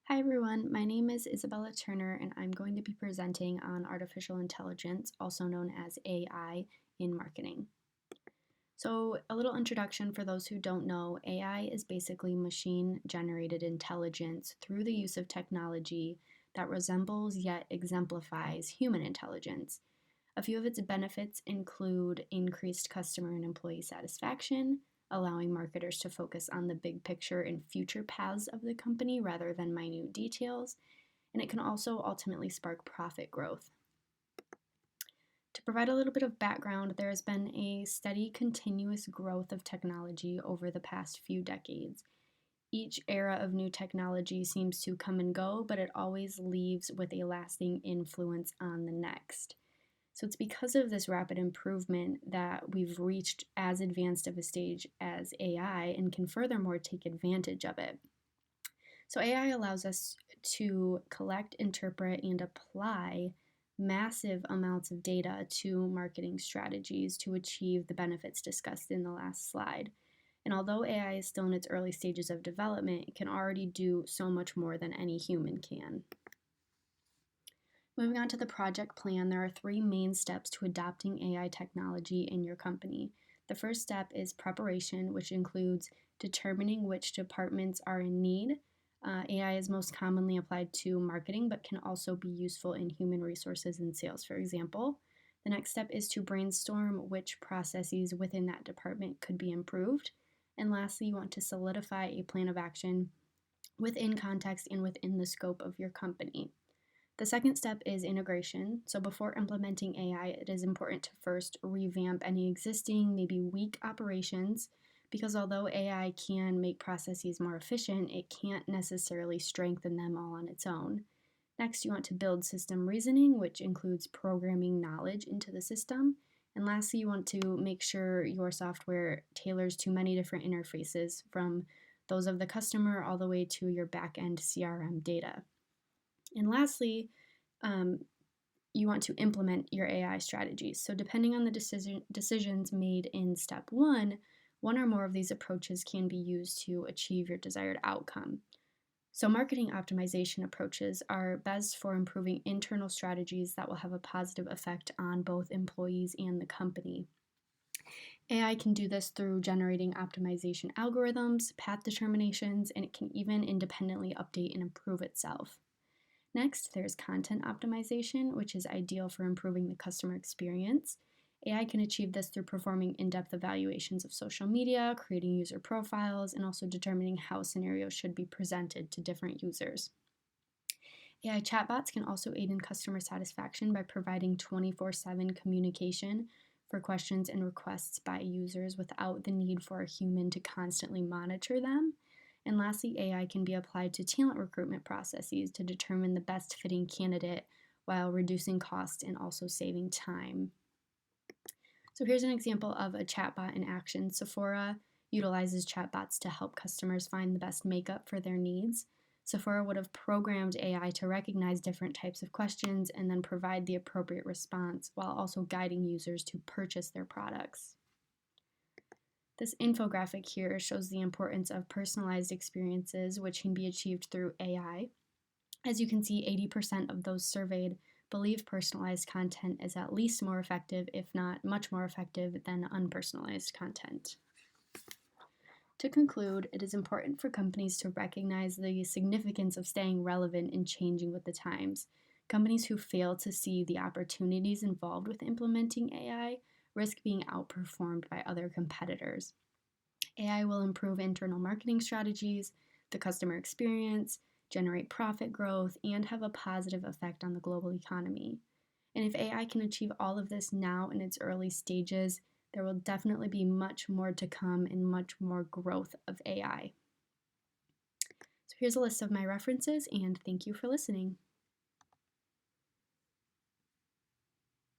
Hi everyone, my name is Isabella Turner and I'm going to be presenting on artificial intelligence, also known as AI, in marketing. So, a little introduction for those who don't know, AI is basically machine generated intelligence through the use of technology that resembles yet exemplifies human intelligence. A few of its benefits include increased customer and employee satisfaction, allowing marketers to focus on the big picture and future paths of the company rather than minute details, and it can also ultimately spark profit growth. To provide a little bit of background, there has been a steady, continuous growth of technology over the past few decades. Each era of new technology seems to come and go, but it always leaves with a lasting influence on the next. So it's because of this rapid improvement that we've reached as advanced of a stage as AI and can furthermore take advantage of it. So AI allows us to collect, interpret, and apply massive amounts of data to marketing strategies to achieve the benefits discussed in the last slide. And although AI is still in its early stages of development, it can already do so much more than any human can. Moving on to the project plan, there are three main steps to adopting AI technology in your company. The first step is preparation, which includes determining which departments are in need. AI is most commonly applied to marketing, but can also be useful in human resources and sales, for example. The next step is to brainstorm which processes within that department could be improved. And lastly, you want to solidify a plan of action within context and within the scope of your company. The second step is integration. So before implementing AI, it is important to first revamp any existing, maybe weak operations, because although AI can make processes more efficient, it can't necessarily strengthen them all on its own. Next, you want to build system reasoning, which includes programming knowledge into the system. And lastly, you want to make sure your software tailors to many different interfaces, from those of the customer all the way to your back-end CRM data. And lastly, you want to implement your AI strategies. So depending on the decisions made in step one or more of these approaches can be used to achieve your desired outcome. So marketing optimization approaches are best for improving internal strategies that will have a positive effect on both employees and the company. AI can do this through generating optimization algorithms, path determinations, and it can even independently update and improve itself. Next, there's content optimization, which is ideal for improving the customer experience. AI can achieve this through performing in-depth evaluations of social media, creating user profiles, and also determining how scenarios should be presented to different users. AI chatbots can also aid in customer satisfaction by providing 24/7 communication for questions and requests by users without the need for a human to constantly monitor them. And lastly, AI can be applied to talent recruitment processes to determine the best fitting candidate while reducing costs and also saving time. So here's an example of a chatbot in action. Sephora utilizes chatbots to help customers find the best makeup for their needs. Sephora would have programmed AI to recognize different types of questions and then provide the appropriate response while also guiding users to purchase their products. This infographic here shows the importance of personalized experiences, which can be achieved through AI. As you can see, 80% of those surveyed believe personalized content is at least more effective, if not much more effective, than unpersonalized content. To conclude, it is important for companies to recognize the significance of staying relevant and changing with the times. Companies who fail to see the opportunities involved with implementing AI risk being outperformed by other competitors. AI will improve internal marketing strategies, the customer experience, generate profit growth, and have a positive effect on the global economy. And if AI can achieve all of this now in its early stages, there will definitely be much more to come and much more growth of AI. So here's a list of my references, and thank you for listening.